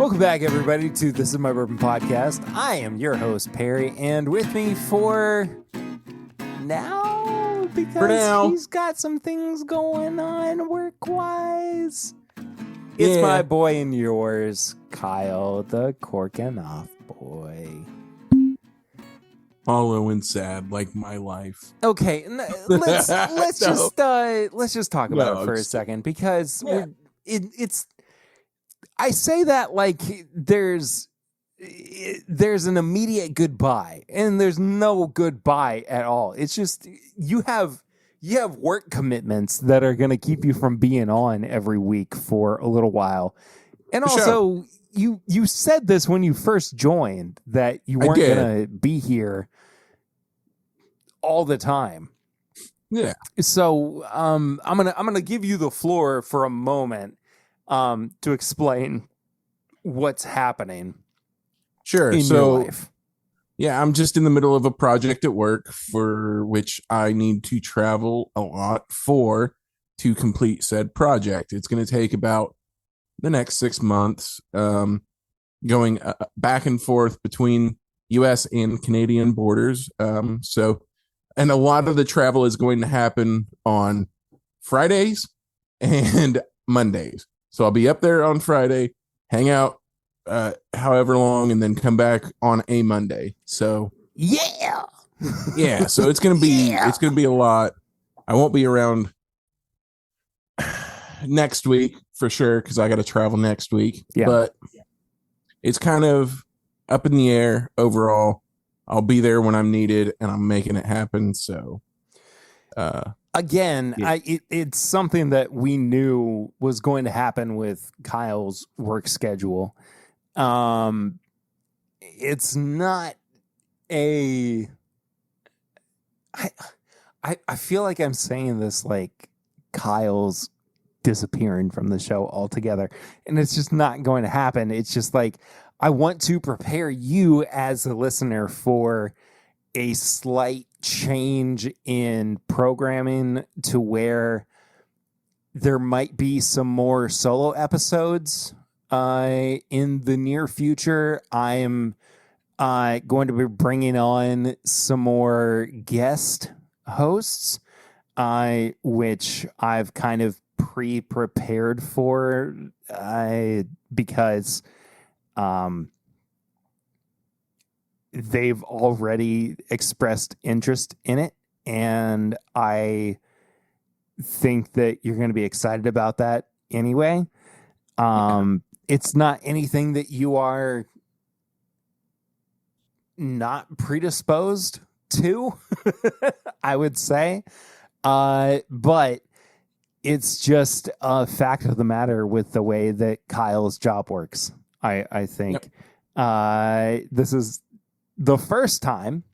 Welcome back, everybody, to This Is My Bourbon podcast. I am your host, Perry, and with me for now, because he's got some things going on work-wise, it's my boy and yours, Kyle, the Corking Off boy. Hollow and sad, like my life. Okay, let's just talk about it for a second, because it's. I say that like there's an immediate goodbye, and there's no goodbye at all. It's just you have work commitments that are going to keep you from being on every week for a little while. And also, you said this when you first joined, that you weren't going to be here all the time. Yeah. So I'm gonna give you the floor for a moment to explain what's happening. Sure. In your life. Yeah, I'm just in the middle of a project at work for which I need to travel a lot to complete said project. It's going to take about the next 6 months, going back and forth between U.S. and Canadian borders. And a lot of the travel is going to happen on Fridays and Mondays. So I'll be up there on Friday, hang out however long, and then come back on a Monday. So yeah. So it's gonna be a lot. I won't be around next week for sure because I got to travel next week. Yeah. But it's kind of up in the air overall. I'll be there when I'm needed, and I'm making it happen. So. Again, it's something that we knew was going to happen with Kyle's work schedule. It's not I feel like I'm saying this like Kyle's disappearing from the show altogether, and it's just not going to happen. It's just like I want to prepare you as a listener for a slight change in programming to where there might be some more solo episodes in the near future. I am going to be bringing on some more guest hosts, which I've kind of pre-prepared for because they've already expressed interest in it, and I think that you're going to be excited about that anyway. It's not anything that you are not predisposed to, I would say, but it's just a fact of the matter with the way that Kyle's job works. I think this is the first time.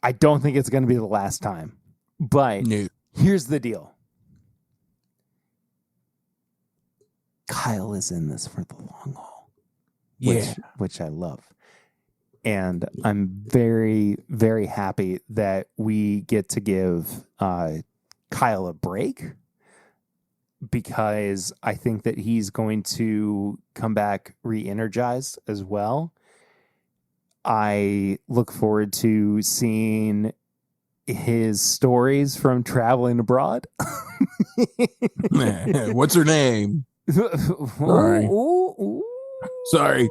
I don't think it's going to be the last time. But here's the deal. Kyle is in this for the long haul. Which I love. And I'm very, very happy that we get to give Kyle a break, because I think that he's going to come back re-energized as well. I look forward to seeing his stories from traveling abroad. What's her name? Sorry.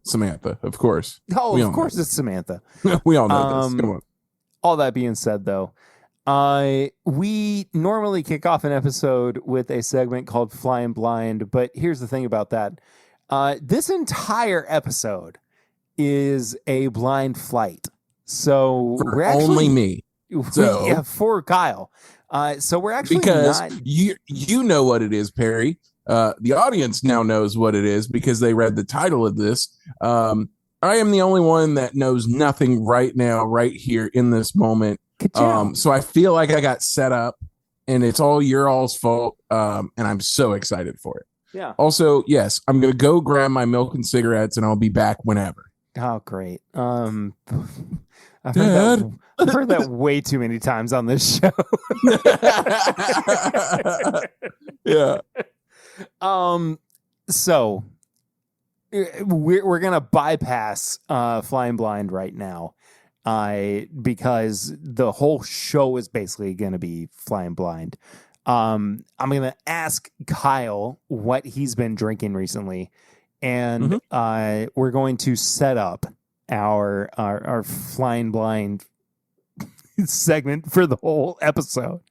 Samantha, of course. Oh, of course it's Samantha. We all know this. Come on. All that being said, though, we normally kick off an episode with a segment called Flying Blind, but here's the thing about that. This entire episode is a blind flight. So we're actually, only me. For Kyle. So we're actually because you know what it is, Perry. The audience now knows what it is because they read the title of this. I am the only one that knows nothing right now, right here in this moment. So I feel like I got set up, and it's all your all's fault. And I'm so excited for it. Yeah. Also, yes, I'm going to go grab my milk and cigarettes, and I'll be back whenever. Oh, great. I've heard that way too many times on this show. Yeah. So we're gonna bypass Flying Blind right now, because the whole show is basically gonna be Flying Blind. I'm gonna ask Kyle what he's been drinking recently, and we're going to set up our Flying Blind segment for the whole episode.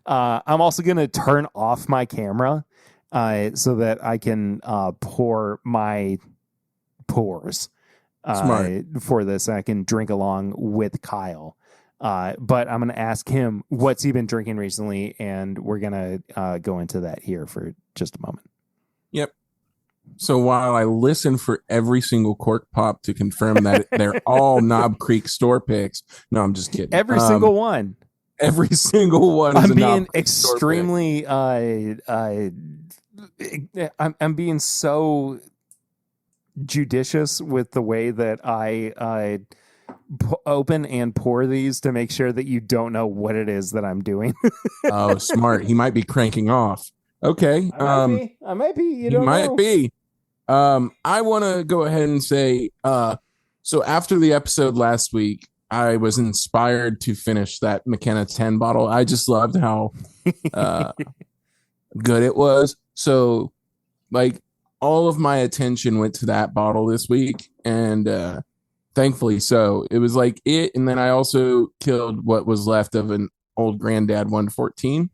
I'm also gonna turn off my camera so that I can pour my pours for this. I can drink along with Kyle. But I'm going to ask him what's he been drinking recently, and we're going to go into that here for just a moment. Yep. So while I listen for every single cork pop to confirm that they're all Knob Creek store picks, no, I'm just kidding. Every single one. Every single one. Is I'm being extremely. I'm being so judicious with the way that I open and pour these to make sure that you don't know what it is that I'm doing. Oh, smart. He might be cranking off. Okay. I might be. You don't might know. be. I want to go ahead and say, so after the episode last week, I was inspired to finish that McKenna 10 bottle. I just loved how good it was. So, like, all of my attention went to that bottle this week, and thankfully so. It was like it, and then I also killed what was left of an old Granddad 114.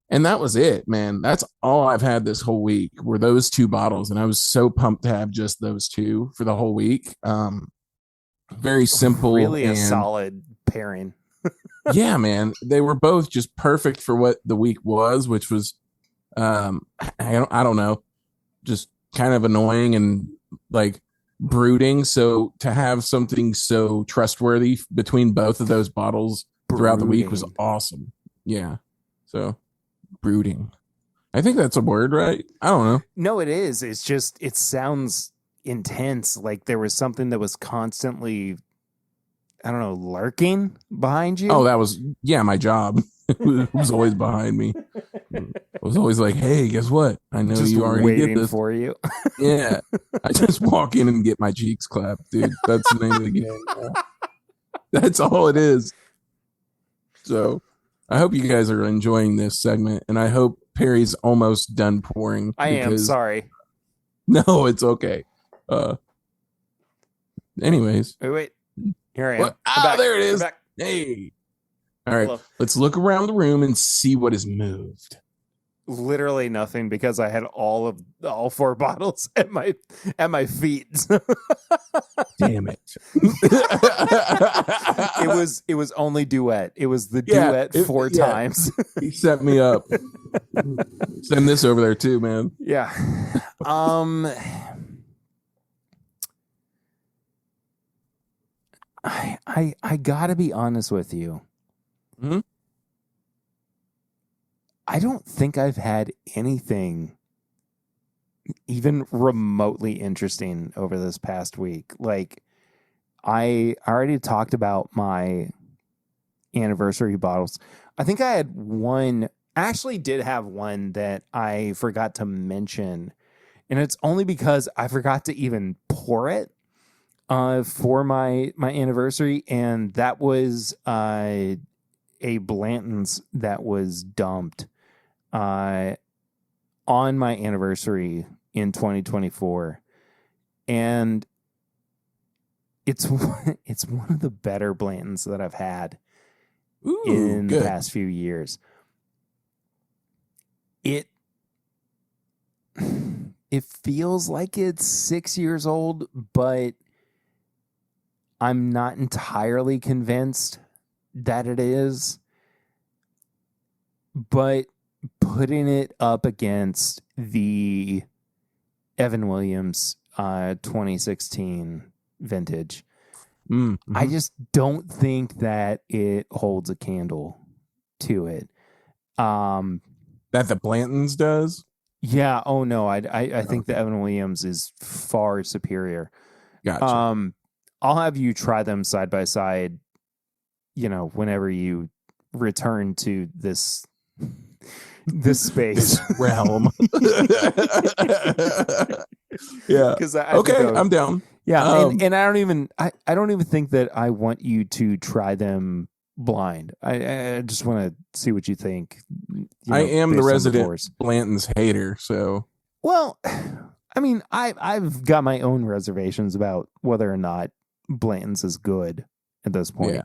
And that was it, man. That's all I've had this whole week were those two bottles. And I was so pumped to have just those two for the whole week. Very simple. Really a solid pairing. Yeah, man. They were both just perfect for what the week was, which was, I don't know, just kind of annoying and like brooding. So to have something so trustworthy between both of those bottles throughout the week was awesome. Yeah. So brooding. I think that's a word, right? I don't know. No, it is. It's just, it sounds intense. Like there was something that was constantly, I don't know, lurking behind you. Oh, that was, my job. It was always behind me. It was always like, hey, guess what? I know just you already waiting did this for you. Yeah. I just walk in and get my cheeks clapped, dude. That's the name of the game. Yeah. That's all it is. So I hope you guys are enjoying this segment, and I hope Perry's almost done pouring. I am sorry. No, it's okay. Anyways. Wait. Here I am. Ah, there it is. Hey. All right. Hello. Let's look around the room and see what has moved. Literally nothing, because I had all four bottles at my feet. Damn it. It was only duet. It was the duet four times. He set me up. Send this over there too, man. Yeah. I gotta be honest with you. Mm-hmm. I don't think I've had anything even remotely interesting over this past week. Like, I already talked about my anniversary bottles. I think I had one, actually did have one that I forgot to mention. And it's only because I forgot to even pour it for my anniversary. And that was a Blanton's that was dumped on my anniversary in 2024, and it's one of the better Blantons that I've had in the past few years. It feels like it's 6 years old, but I'm not entirely convinced that it is. But putting it up against the Evan Williams 2016 vintage, I just don't think that it holds a candle to it. That the Blantons does? Yeah. Oh no, I think the Evan Williams is far superior. Gotcha. I'll have you try them side by side, whenever you return to this this space, this realm. Yeah. because I think Okay, I'm down. yeah, and I don't even think that I want you to try them blind. I just want to see what you think. I am the based on resident pours. Blanton's hater, so Well, I mean, I've got my own reservations about whether or not Blanton's is good at this point.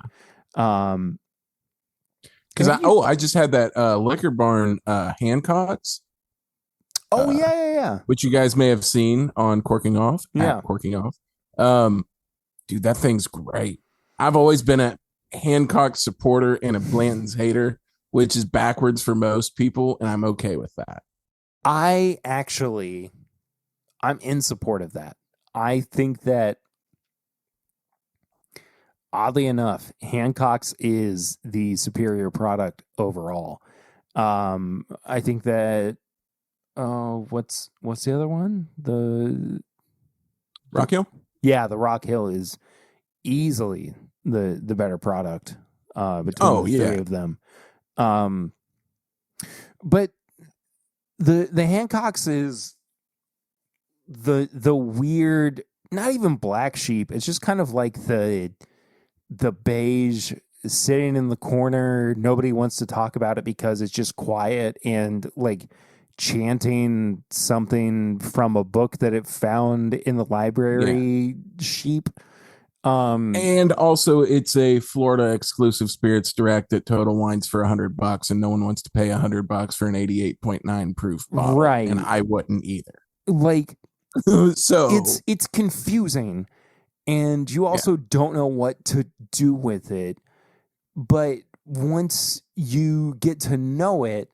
because have you- I just had that Liquor Barn Hancock's, oh yeah. which you guys may have seen on Corking Off. Yeah. At Corking Off. Dude, that thing's great. I've always been a Hancock supporter and a Blanton's hater, which is backwards for most people, and I'm okay with that. I'm in support of that. I think that oddly enough, Hancock's is the superior product overall. I think that what's the other one? The Rock Hill? Yeah, the Rock Hill is easily the better product between the three of them. But the Hancock's is the weird, not even black sheep. It's just kind of like the beige sitting in the corner. Nobody wants to talk about it because it's just quiet and like chanting something from a book that it found in the library sheep. And also it's a Florida exclusive spirits direct at Total Wines for $100, and no one wants to pay $100 for an 88.9 proof bottle. Right. And I wouldn't either. Like, so it's confusing, and you also don't know what to do with it. But once you get to know it,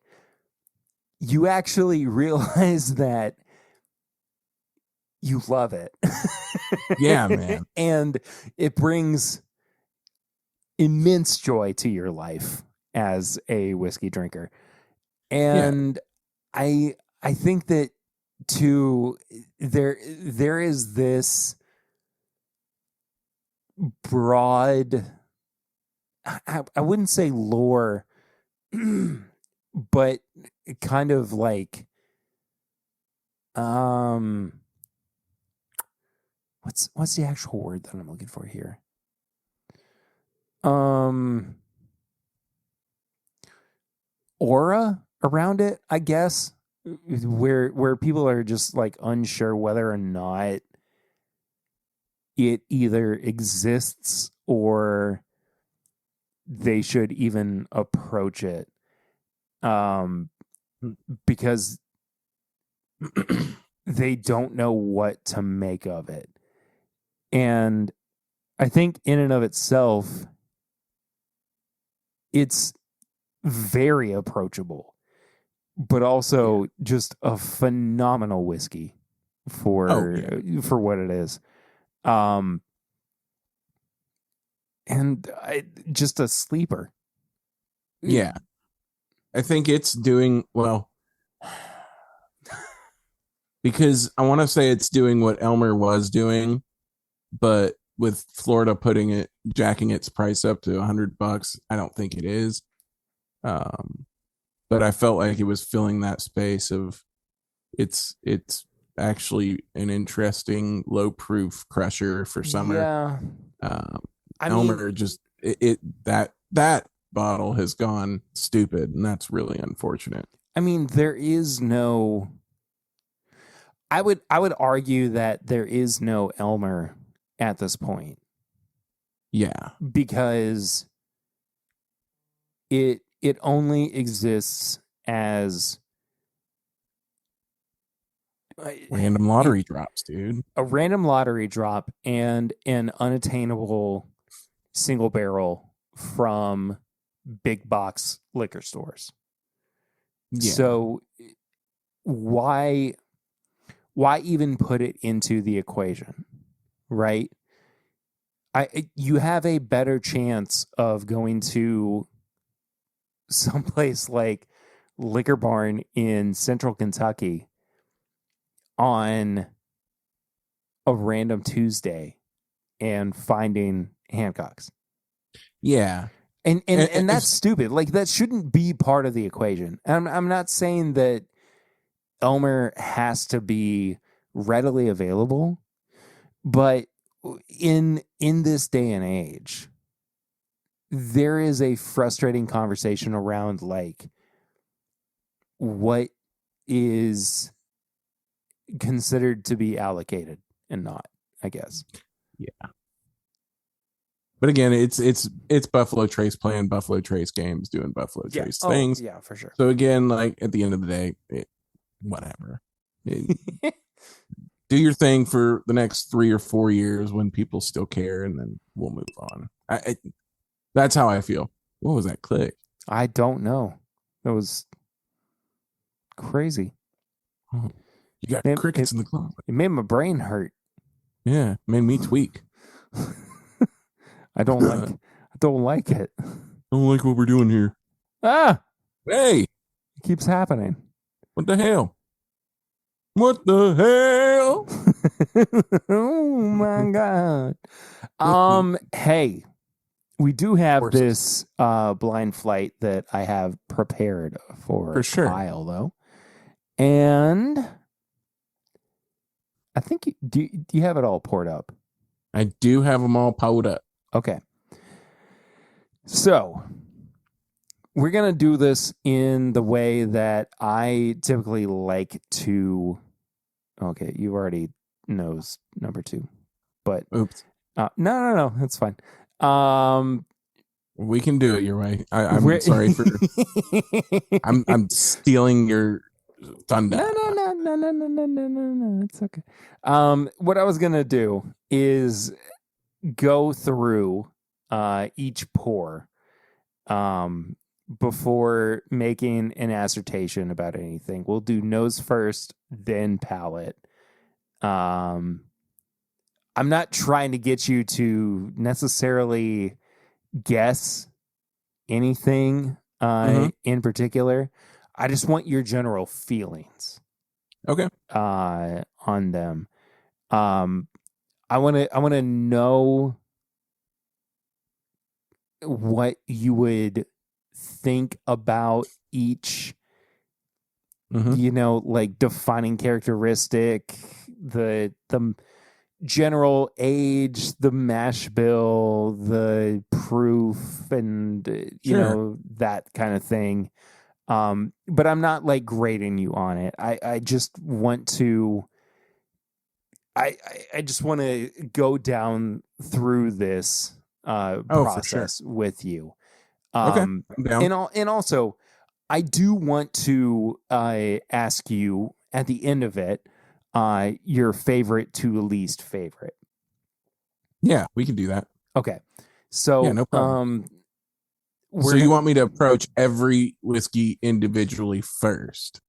you actually realize that you love it. Yeah, man. And it brings immense joy to your life as a whiskey drinker. And I think that too, there is this broad, I wouldn't say lore, but kind of like what's the actual word that I'm looking for here? Aura around it, I guess, where people are just like unsure whether or not it either exists or they should even approach it, because they don't know what to make of it. And I think in and of itself, it's very approachable, but also just a phenomenal whiskey for what it is. And just a sleeper. Yeah. I think it's doing well, because I want to say it's doing what Elmer was doing, but with Florida jacking its price up to $100, I don't think it is. But I felt like it was filling that space of it's actually an interesting low proof crusher for summer. Yeah. Elmer just that bottle has gone stupid, and that's really unfortunate. I mean, there is no. I would argue that there is no Elmer at this point. Yeah, because it only exists as random lottery drops, dude. A random lottery drop and an unattainable single barrel from big box liquor stores. Yeah. So why even put it into the equation, right? You have a better chance of going to someplace like Liquor Barn in Central Kentucky on a random Tuesday and finding Hancock's. Yeah. And that's stupid. Like that shouldn't be part of the equation. I'm not saying that Elmer has to be readily available, but in this day and age, there is a frustrating conversation around like what is considered to be allocated and not, I guess. Yeah. But again, it's Buffalo Trace playing Buffalo Trace games, doing Buffalo Trace things. Yeah, for sure. So again, like at the end of the day, whatever. Do your thing for the next 3 or 4 years when people still care, and then we'll move on. That's how I feel. What was that click? I don't know. It was crazy. Oh, you got crickets in the closet. It made my brain hurt. Yeah, made me tweak. I don't like it. I don't like what we're doing here. Ah! Hey! It keeps happening. What the hell? What the hell? Oh my God. Hey, we do have this blind flight that I have prepared for sure. Kyle, though. And I think do you have it all poured up? I do have them all poured up. Okay. So we're going to do this in the way that I typically like to. Okay, you already knows number 2. But oops. No, that's fine. We can do it your way. I'm sorry for I'm stealing your thunder. No. It's okay. What I was going to do is go through each pour before making an assertion about anything. We'll do nose first, then palate. I'm not trying to get you to necessarily guess anything in particular. I just want your general feelings. Okay. On them. I want to know what you would think about each, like defining characteristic, the general age, the mash bill, the proof, and that kind of thing. But I'm not like grading you on it. I just want to. I just want to go down through this process with you. Okay, I'm down. And also, I do want to ask you at the end of it, your favorite to least favorite. Yeah, we can do that. Okay, so yeah, no problem. So you want me to approach every whiskey individually first?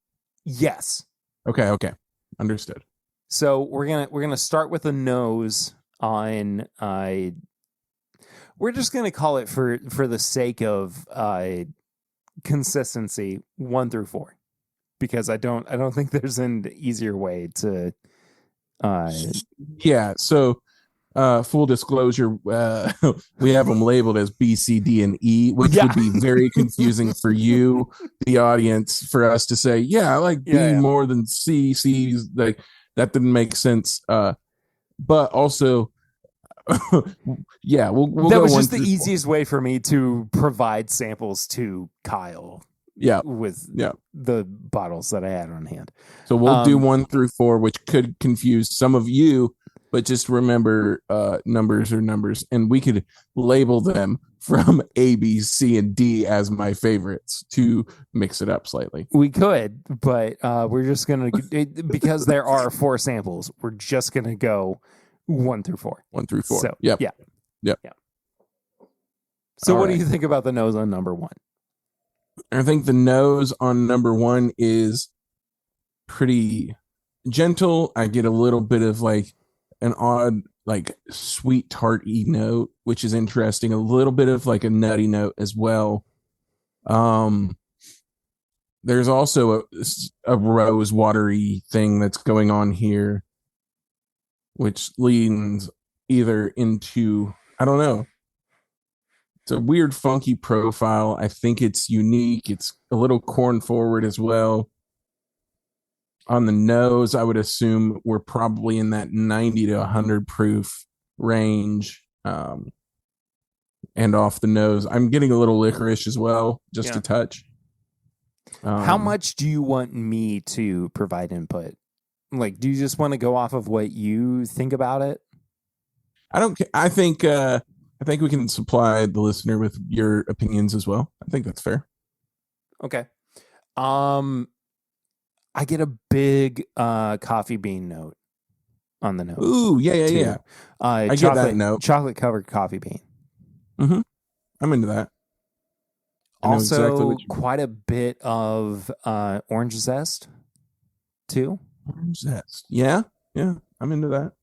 Yes. Okay, understood. So we're gonna start with a nose on. We're just gonna call it for the sake of consistency 1 through 4, because I don't think there's an easier way to. Yeah. So, full disclosure, we have them labeled as B, C, D, and E, which would be very confusing for you, the audience, for us to say, I like B more than C. C's like. That didn't make sense. But also, we'll that was just the easiest way for me to provide samples to Kyle. With the bottles that I had on hand. So we'll do 1 through 4, which could confuse some of you, but just remember, numbers are numbers, and we could label them from A, B, C, and D as my favorites to mix it up slightly. We could, but we're just going to, because there are 4 samples, we're just going to go 1 through 4. 1 through 4. So, yep. So what do you think about the nose on number 1? I think the nose on number 1 is pretty gentle. I get a little bit of like an odd, like sweet tart-y note, which is interesting. A little bit of like a nutty note as well. There's also a rose watery thing that's going on here, which leans either into, I don't know, It's a weird, funky profile. I think it's unique. It's a little corn forward as well. On the nose, I would assume we're probably in that 90 to 100 proof range. And off the nose, I'm getting a little licorice as well, just a touch. How much do you want me to provide input? Like, do you just want to go off of what you think about it? I don't. I think we can supply the listener with your opinions as well. I think that's fair. Okay. I get a big coffee bean note on the nose. Ooh, yeah. I get that note. Chocolate covered coffee bean. Mm-hmm. I'm into that. Also, exactly quite a bit of orange zest, too. Orange zest. Yeah. I'm into that.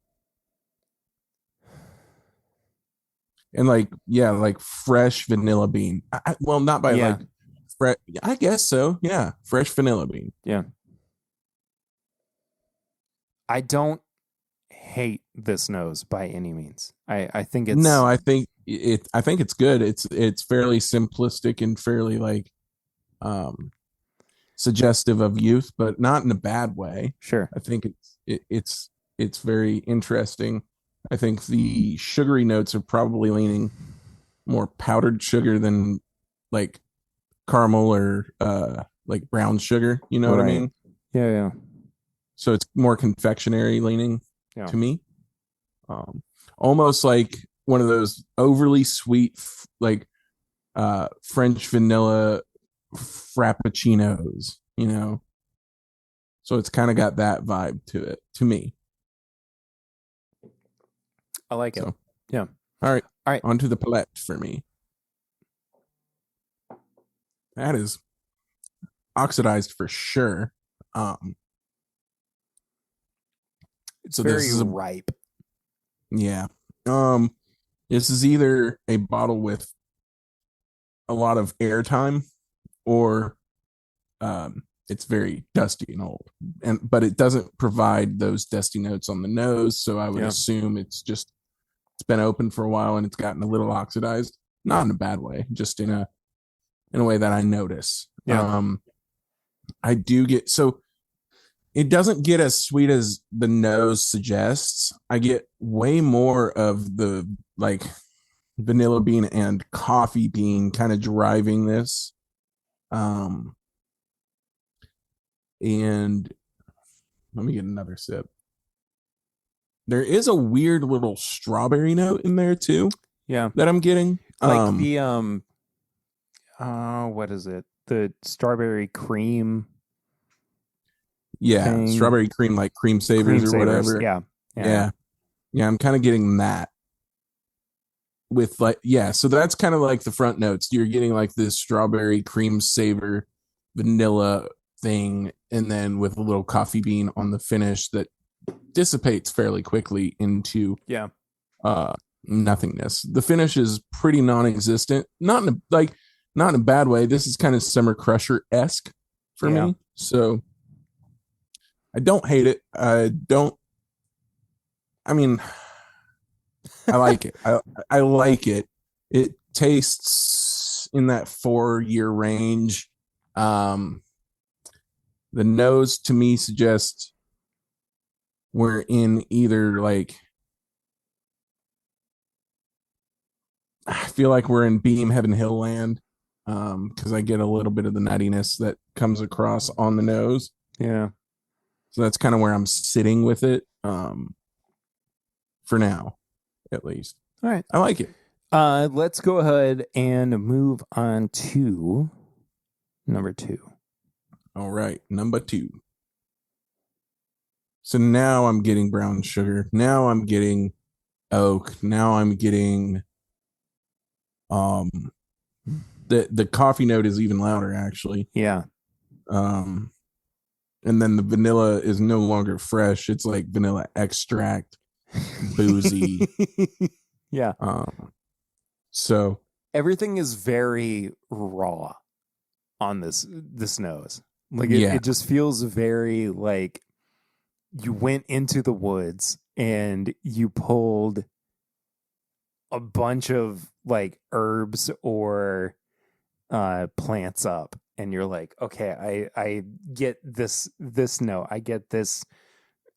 And like fresh vanilla bean. Well, not by like fresh. I guess so. Yeah, fresh vanilla bean. Yeah. I don't hate this nose by any means. I think it's I think it's good. It's fairly simplistic and fairly like suggestive of youth, but not in a bad way. Sure. I think it's very interesting. I think the sugary notes are probably leaning more powdered sugar than like caramel or like brown sugar. You know what I mean? Yeah. So it's more confectionery leaning to me. Almost like one of those overly sweet, like French vanilla frappuccinos, you know? So it's kind of got that vibe to it, to me. I like it. Yeah. All right. On to the palette for me. That is oxidized for sure. It's very ripe. Yeah. This is either a bottle with a lot of airtime or it's very dusty and old. But it doesn't provide those dusty notes on the nose, so I would assume it's been open for a while and it's gotten a little oxidized. Not in a bad way, just in a way that I notice. Yeah. I do get so it doesn't get as sweet as the nose suggests. I get way more of the like vanilla bean and coffee bean kind of driving this. And let me get another sip. There is a weird little strawberry note in there too. Yeah. That I'm getting. Like the what is it? The strawberry cream. Yeah, thing. Strawberry cream, like cream savers or whatever. Yeah. I'm kind of getting that with so that's kind of like the front notes. You're getting like this strawberry cream savor vanilla thing, and then with a little coffee bean on the finish that dissipates fairly quickly into nothingness. The finish is pretty non-existent, not in a bad way. This is kind of Summer Crusher-esque for me, so I don't hate it. I like it. I like it. It tastes in that 4-year range. The nose to me suggests we're in either like, I feel like we're in Beam Heaven Hill land, because I get a little bit of the nuttiness that comes across on the nose. Yeah. So that's kind of where I'm sitting with it, for now, at least. All right. I like it. Let's go ahead and move on to number 2. All right. Number 2. So now I'm getting brown sugar. Now I'm getting oak. Now I'm getting the coffee note is even louder, actually. Yeah. And then the vanilla is no longer fresh. It's like vanilla extract, boozy. Yeah. So everything is very raw on this nose. Like it just feels very like you went into the woods and you pulled a bunch of like herbs or plants up, and you're like, okay, I get this note, I get this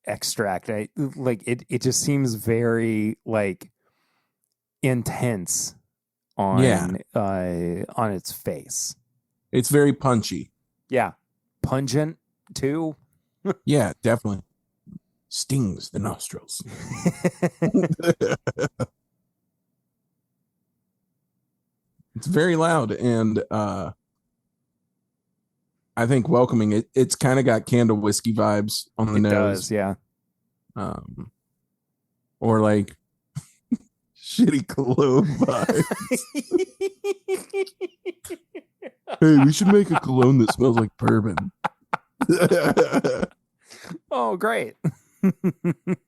extract. I like it just seems very like intense Yeah, on its face. it's very punchy. Yeah. Pungent too. Yeah, definitely stings the nostrils. It's very loud, and I think welcoming. It's kind of got candle whiskey vibes on the It nose. does, yeah. Or like shitty cologne vibes. Hey, we should make a cologne that smells like bourbon. Oh, great.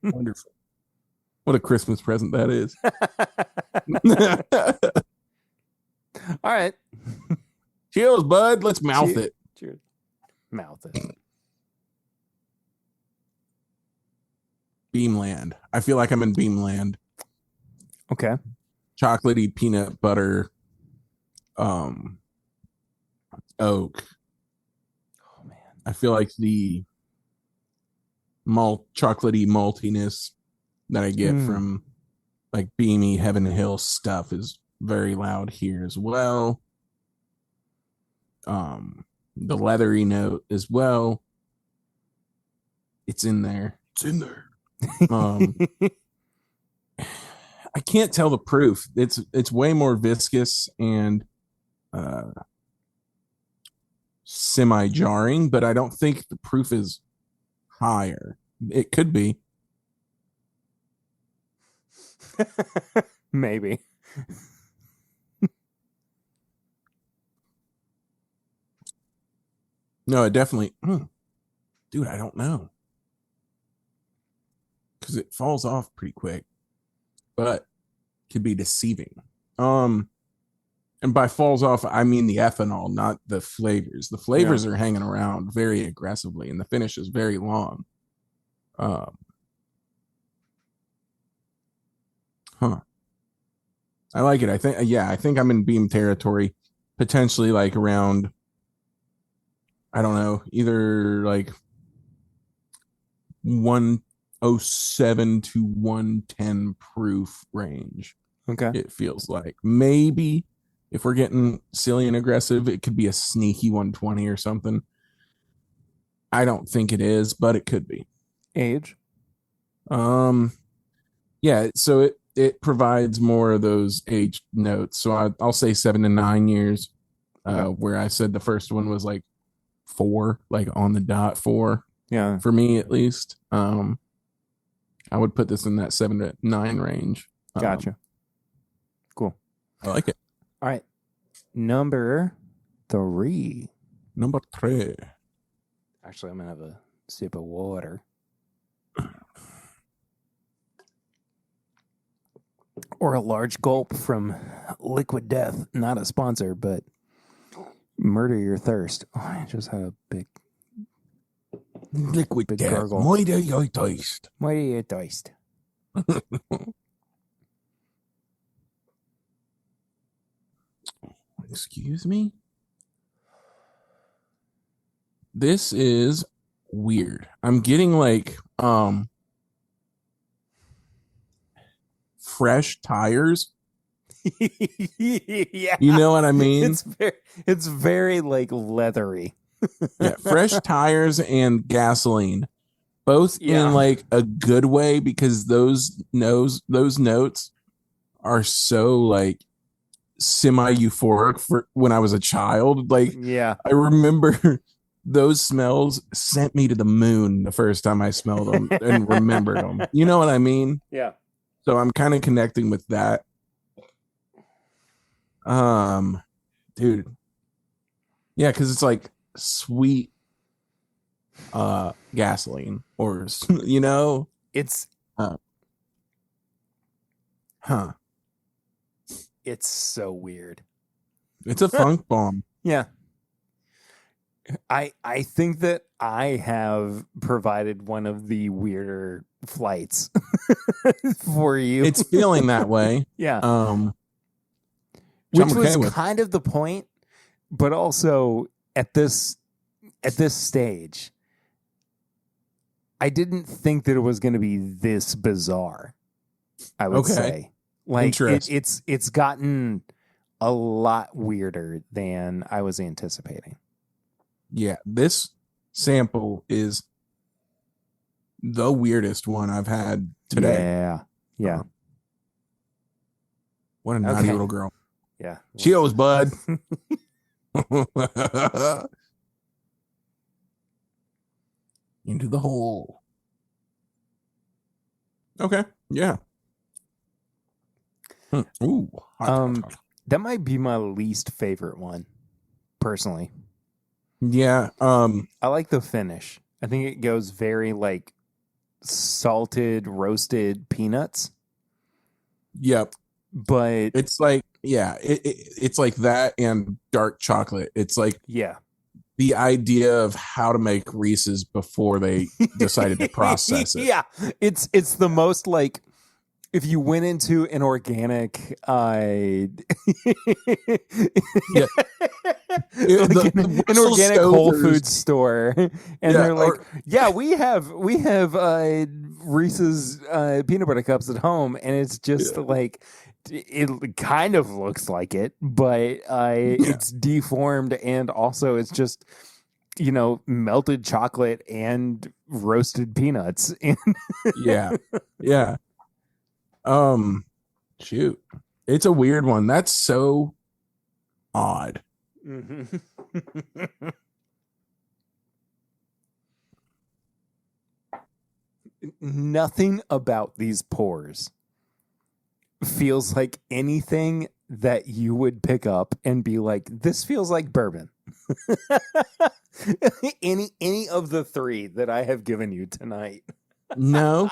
Wonderful. What a Christmas present that is. All right. Cheers, bud. Let's mouth it. Cheers. Mouth it. Beamland. I feel like I'm in Beamland. Okay. Chocolatey peanut butter oak. Oh man. I feel like the chocolatey maltiness that I get from like Beamy Heaven Hill stuff is very loud here as well. The leathery note as well. It's in there. It's in there. I can't tell the proof. It's way more viscous and semi-jarring, but I don't think the proof is higher. It could be. Maybe. No, it definitely. Dude, I don't know. Because it falls off pretty quick, but could be deceiving. And by falls off, I mean the ethanol, not the flavors. The flavors are hanging around very aggressively, and the finish is very long. Huh. I like it. I think I'm in Beam territory, potentially like around, I don't know, either like 107 to 110 proof range. Okay. It feels like maybe if we're getting silly and aggressive, it could be a sneaky 120 or something. I don't think it is, but it could be. Age? Yeah, so it provides more of those age notes. So I'll say 7 to 9 years, where I said the first one was like 4, like on the dot 4. Yeah. For me, at least. I would put this in that 7 to 9 range. Gotcha. Cool. I like it. All right. Number 3. Number 3. Actually, I'm going to have a sip of water. Or a large gulp from Liquid Death. Not a sponsor, but murder your thirst. Oh, I just had a big Liquid big Death. gargle. Moide your taste. Murder your thirst. Excuse me? This is weird. I'm getting like fresh tires. Yeah. You know what I mean? It's very like leathery. Yeah, fresh tires and gasoline. Both in like a good way, because those notes are so like semi-euphoric for when I was a child. Like, yeah, I remember those smells sent me to the moon the first time I smelled them and remembered them. You know what I mean? Yeah. So I'm kind of connecting with that. Dude. Yeah, because it's like sweet gasoline, or you know, it's it's so weird. It's a funk bomb. Yeah. I think that I have provided one of the weirder flights for you. It's feeling that way. Yeah. Which Which I'm was okay with. kind of the point, but also at this stage, I didn't think that it was going to be this bizarre. I would Okay. say, like Interesting. it's gotten a lot weirder than I was anticipating. Yeah, this sample is the weirdest one I've had today. Yeah. What a naughty little girl. Yeah. Cheers, bud. Into the hole. Okay. Yeah. Ooh. Hot. That might be my least favorite one, personally. Yeah. I like the finish. I think it goes very like salted, roasted peanuts. Yep. But it's like, yeah, it's like that and dark chocolate. It's like the idea of how to make Reese's before they decided to process it. Yeah. It's the most like, if you went into an organic an organic Whole Foods store, and they're like, we have Reese's peanut butter cups at home, and it's just like, it kind of looks like it, but it's deformed, and also it's just, melted chocolate and roasted peanuts. Yeah. Shoot, it's a weird one. That's so odd. Mm-hmm. Nothing about these pours feels like anything that you would pick up and be like, this feels like bourbon. any of the three that I have given you tonight. No.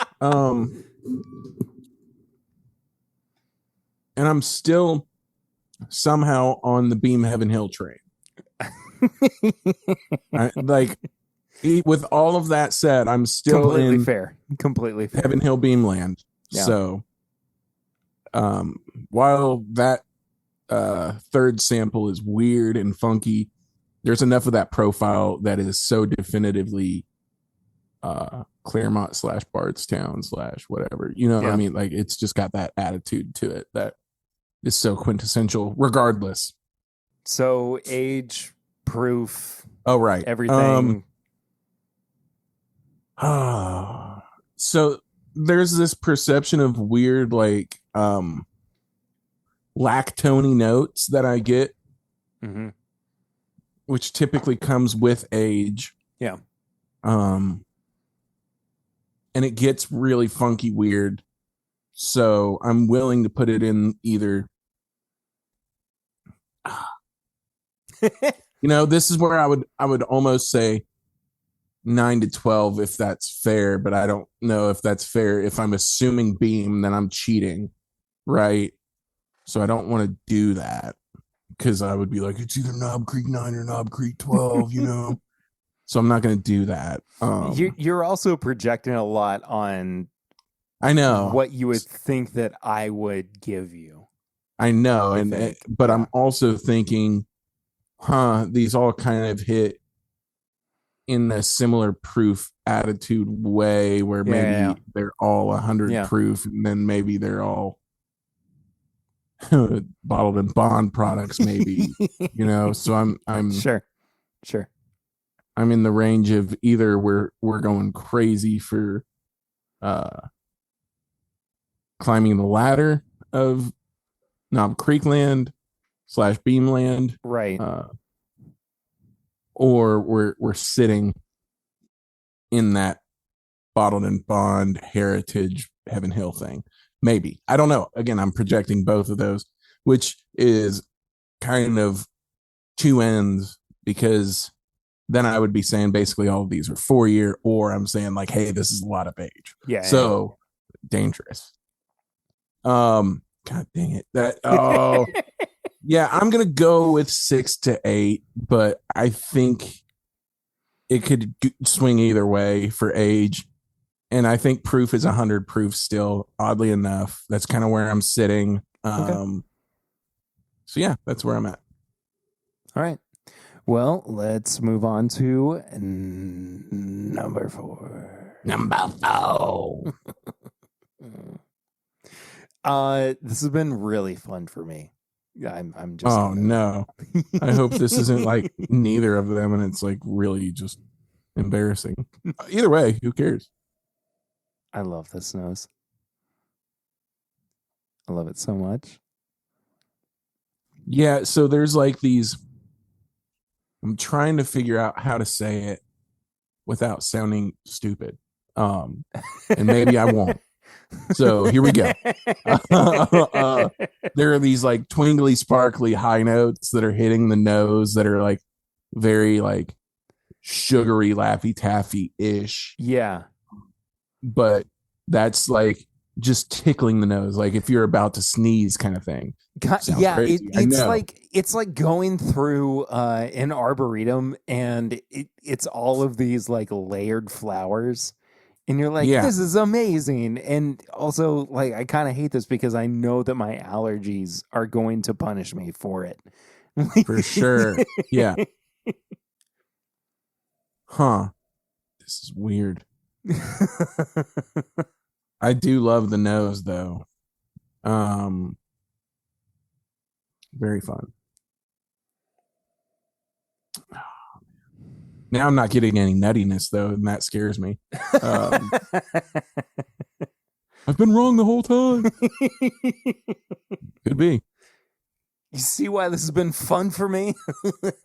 And I'm still somehow on the Beam Heaven Hill train. With all of that said, I'm still completely fair. Heaven Hill Beamland. Yeah. So, while that third sample is weird and funky, there's enough of that profile that is so definitively Claremont / Bardstown / whatever. You know what I mean? Like, it's just got that attitude to it that is so quintessential, regardless. So age, proof. Oh, right. Everything. So there's this perception of weird, like, lactony notes that I get, which typically comes with age. Yeah. And it gets really funky weird. So I'm willing to put it in either. This is where I would almost say 9 to 12 if that's fair, but I don't know if that's fair. If I'm assuming Beam, then I'm cheating, right? So I don't want to do that, because I would be like, it's either Knob Creek 9 or Knob Creek 12, So I'm not going to do that. You're also projecting a lot on, I know, what you would think that I would give you. I know, but I'm also thinking, these all kind of hit in a similar proof attitude way, where maybe they're all 100 proof, and then maybe they're all bottled in bond products, maybe. So I'm sure I'm in the range of either we're going crazy for climbing the ladder of Knob Creekland / Beamland, right? Or we're sitting in that bottled and bond heritage Heaven Hill thing. Maybe. I don't know. Again, I'm projecting both of those, which is kind of two ends, because then I would be saying basically all of these are 4-year, or I'm saying like, hey, this is a lot of age. Yeah. So dangerous. God dang it. Yeah, I'm going to go with 6 to 8, but I think it could swing either way for age. And I think proof is 100 proof still, oddly enough. That's kind of where I'm sitting. Okay. So yeah, that's where I'm at. All right. Well, let's move on to number 4. Number 4. This has been really fun for me. I'm just. Oh no! I hope this isn't like neither of them, and it's like really just embarrassing. Either way, who cares? I love this nose. I love it so much. Yeah. So there's like these. I'm trying to figure out how to say it without sounding stupid. And maybe I won't. So here we go. There are these like twingly, sparkly high notes that are hitting the nose that are like very like sugary, Laffy Taffy ish. Yeah. But that's like just tickling the nose, like if you're about to sneeze, kind of thing. Yeah, it's like going through an arboretum, and it's all of these like layered flowers, and you're like, this is amazing. And also, like, I kind of hate this because I know that my allergies are going to punish me for it. For sure. Yeah. Huh. This is weird. I do love the nose though. Very fun. Now I'm not getting any nuttiness though, and that scares me. I've been wrong the whole time. Could be. You see why this has been fun for me?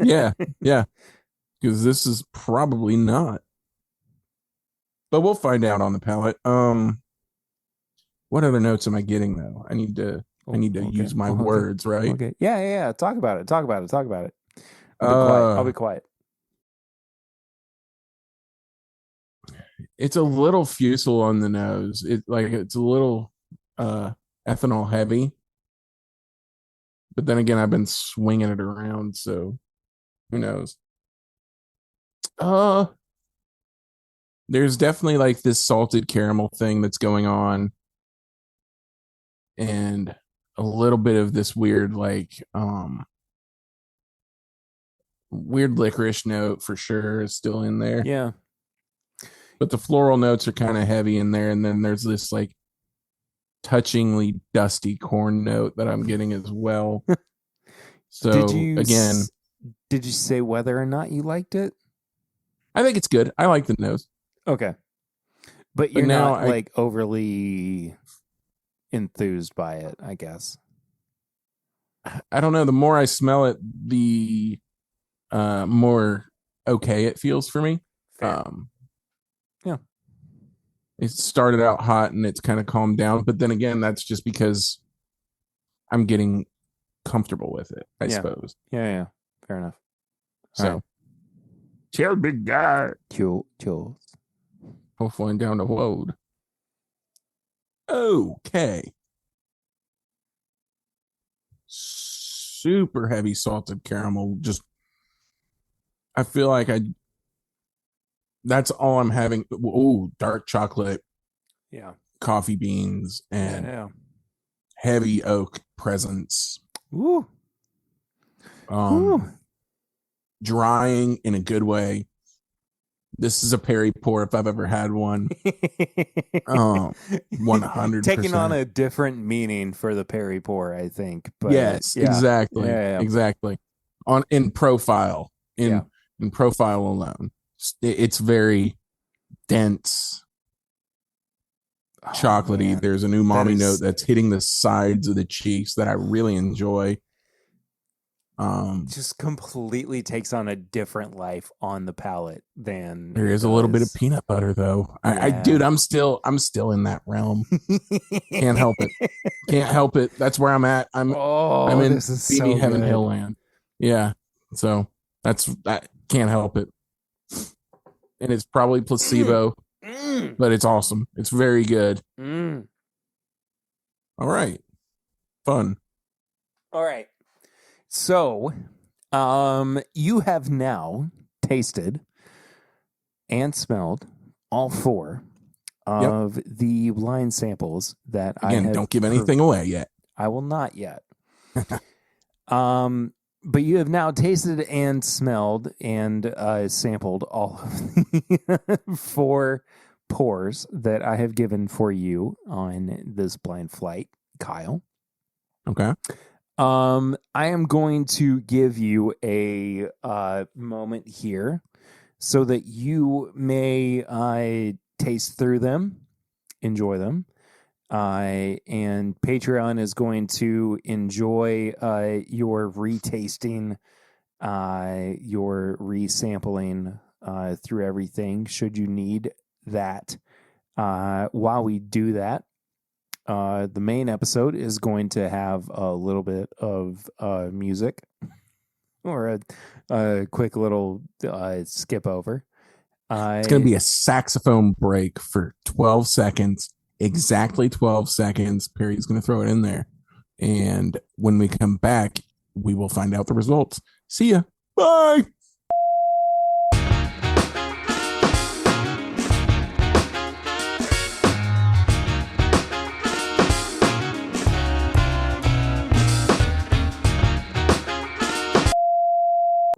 Yeah. Because this is probably not. But we'll find out on the palate. What other notes am I getting though? I need to use my words, right? Okay. Yeah. Talk about it. I'll be quiet. It's a little fusel on the nose. It's a little ethanol heavy. But then again, I've been swinging it around, so who knows? There's definitely like this salted caramel thing that's going on, and a little bit of this weird weird licorice note for sure is still in there. Yeah. But the floral notes are kind of heavy in there, and then there's this like touchingly dusty corn note that I'm getting as well. So did you say whether or not you liked it? I think it's good. I like the nose. Okay. But you're not like overly enthused by it, I guess. I don't know. The more I smell it, the more okay it feels for me. Yeah. It started out hot and it's kind of calmed down, but then again, that's just because I'm getting comfortable with it, I suppose. Yeah. Fair enough. So, chill, big guy. Chill. Hopefully, I'm down the road. Okay. Super heavy salted caramel. Just, I feel like that's all I'm having. Ooh, dark chocolate. Yeah. Coffee beans and heavy oak presence. Ooh. Drying in a good way. This is a Perry pour if I've ever had one. 100%. Taking on a different meaning for the Perry pour, I think. But yes, exactly. Exactly. In profile. In profile alone. It's very dense, chocolatey. Man. There's an umami note that's hitting the sides of the cheeks that I really enjoy. Just completely takes on a different life on the palate than there is a little bit of peanut butter though. Dude, I'm still in that realm. Can't help it. That's where I'm at. I'm in Beanie Heaven Hill land. Yeah. So that can't help it. And it's probably placebo, but it's awesome. It's very good. All right. Fun. All right. So, you have now tasted and smelled all 4 Yep. of the blind samples that I Again, have. don't give anything away yet. I will not yet. But you have now tasted and smelled and sampled all of the 4 pours that I have given for you on this blind flight, Kyle. Okay. I am going to give you a moment here so that you may taste through them, enjoy them. And Patreon is going to enjoy your retasting, your resampling through everything. Should you need that, while we do that, the main episode is going to have a little bit of music or a quick little skip over. It's going to be a saxophone break for 12 seconds. Exactly 12 seconds. Perry's going to throw it in there. And when we come back, we will find out the results. See ya. Bye.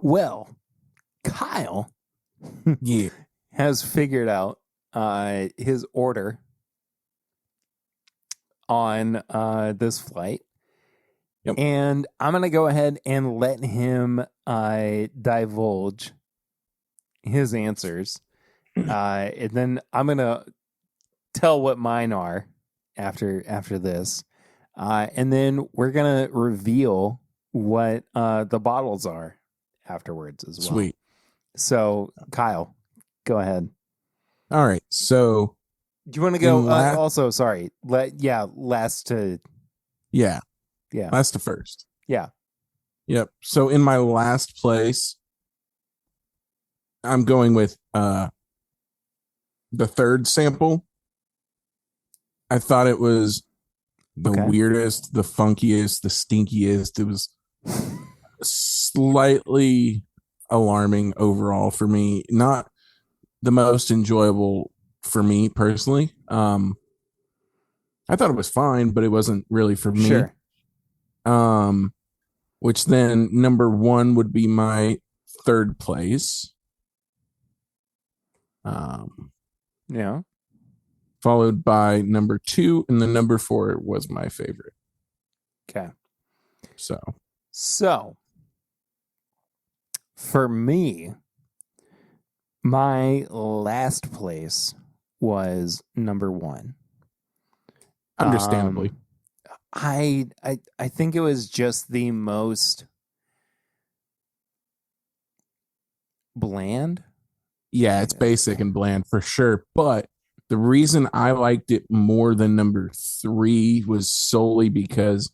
Well, Kyle Yeah. has figured out his order on this flight. Yep. And I'm going to go ahead and let him divulge his answers. And then I'm going to tell what mine are after this. And then we're going to reveal what the bottles are afterwards as well. Sweet. So, Kyle, go ahead. All right. So, do you want to go? Also, sorry. Last to. Yeah. Yeah. Last to first. Yeah. Yep. So, in my last place, I'm going with the third sample. I thought it was the weirdest, the funkiest, the stinkiest. It was slightly alarming overall for me. Not the most enjoyable for me personally. I thought it was fine, but it wasn't really for me. Sure. Which then number 1 would be my third place. Yeah. Followed by number 2, and the number 4 was my favorite. Okay. So for me, my last place was number 1. Understandably. I think it was just the most bland. Yeah, it's basic and bland for sure. But the reason I liked it more than number 3 was solely because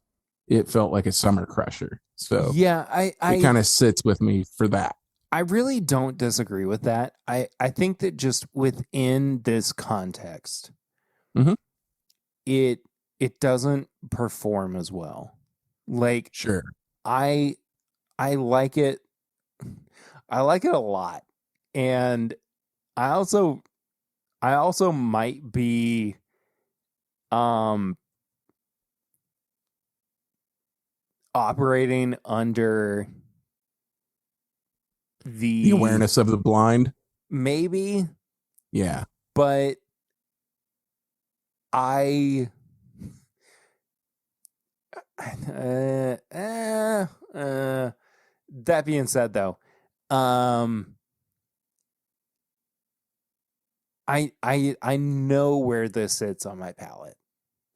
it felt like a summer crusher. So yeah, it kind of sits with me for that. I really don't disagree with that. I think that just within this context, it doesn't perform as well. Like, sure, I like it. I like it a lot, and I also might be operating under the awareness of the blind, maybe. Yeah, but that being said, though, I know where this sits on my palate.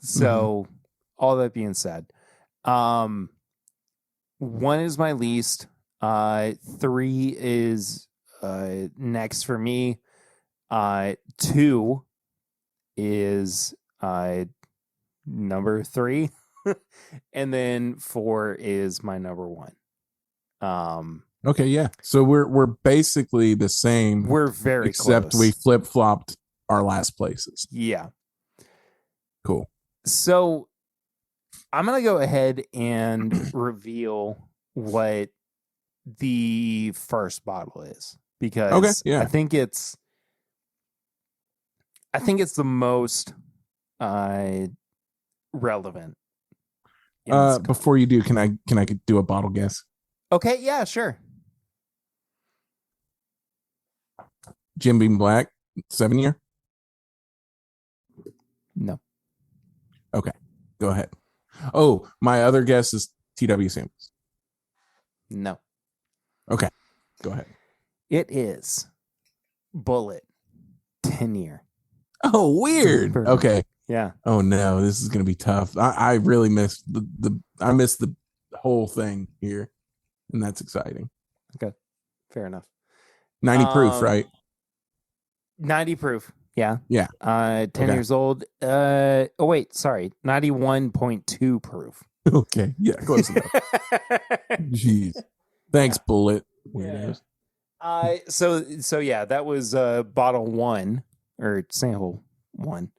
So all that being said, 1 is my least. 3 is next for me. 2 is number 3. And then 4 is my number 1. Okay, yeah. So we're basically the same. We're very except close. We flip-flopped our last places. Yeah. Cool. So I'm going to go ahead and reveal what the first bottle is, because I think it's I think it's the most relevant. Before you do, can I do a bottle guess? Okay, yeah, sure. Jim Beam Black, 7-year. No. Okay, go ahead. Oh, my other guess is TW samples. No. Okay, go ahead. It is Bullet 10-year. Oh, weird. Bourbon. Okay. Yeah. Oh no, this is gonna be tough. I really missed I missed the whole thing here, and that's exciting. Okay. Fair enough. 90 proof, right? 90 proof. Yeah. Yeah. 10 Okay. years old. Oh wait, sorry. 91.2 proof. Okay. Yeah, close enough. Jeez. Thanks, Yeah. Bullet. Weirdos. So yeah, that was bottle 1 or sample 1.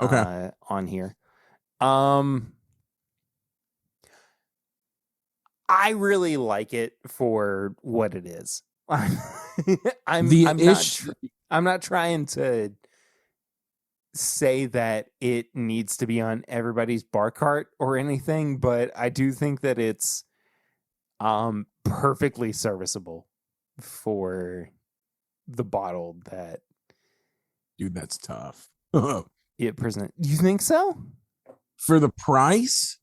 Okay. On here. I really like it for what it is. I'm not trying to say that it needs to be on everybody's bar cart or anything, but I do think that it's perfectly serviceable for the bottle that Dude, that's tough. it presents. You think so? For the price?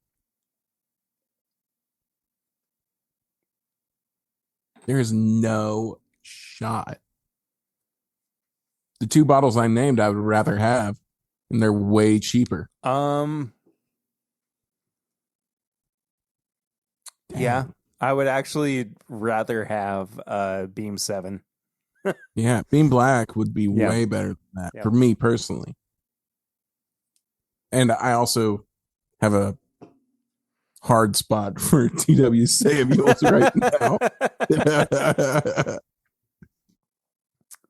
There's no shot. The 2 bottles I named, I would rather have, and they're way cheaper. Yeah, I would actually rather have Beam 7. Yeah, Beam Black would be way better than that for me personally. And I also have a hard spot for TW Samuels right now.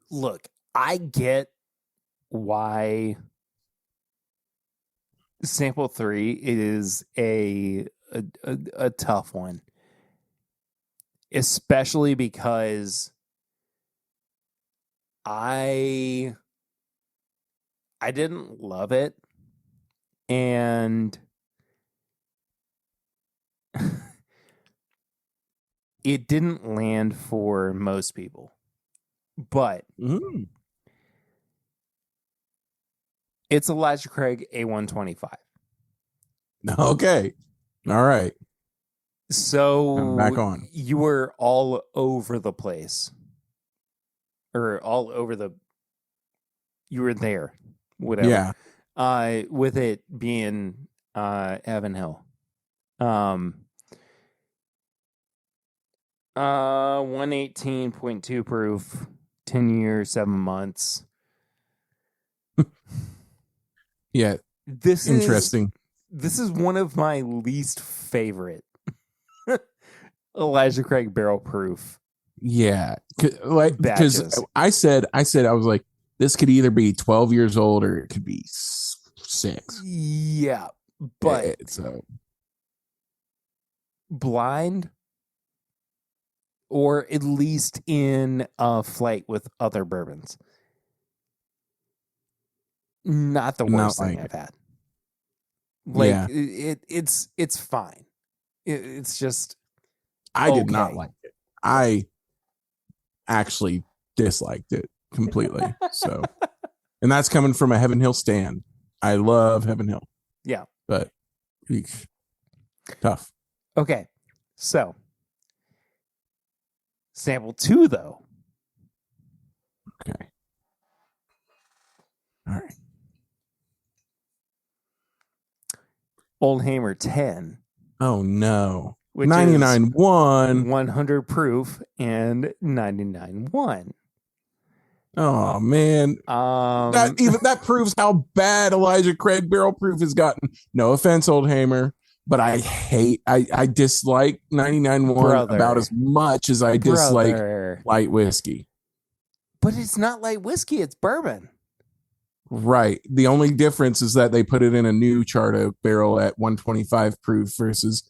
Look, I get why sample 3 is a tough one, especially because I didn't love it, and it didn't land for most people, but it's Elijah Craig A125. Okay. All right. So I'm back on. You were all over the place. Or all over the... You were there. Whatever. Yeah. With it being Evan Hill. 118.2 proof, 10 years, 7 months. Yeah. This interesting. This is one of my least favorite Elijah Craig barrel proof. Yeah. Because I was like, this could either be 12 years old or it could be 6. Yeah. But so blind, or at least in a flight with other bourbons, not the worst thing I've had. Like, it's fine. It's just I did not like it. I actually disliked it completely. So, and that's coming from a Heaven Hill stand. I love Heaven Hill. Yeah. But tough. Okay. So, sample 2 though. Okay. All right. Old Hammer 10. Oh no. 99.1. 100 proof and 99.1. Oh man. That proves how bad Elijah Craig barrel proof has gotten. No offense, Old Hammer, but I dislike 99.1 about as much as I dislike light whiskey. But it's not light whiskey, it's bourbon. Right. The only difference is that they put it in a new charter barrel at 125 proof versus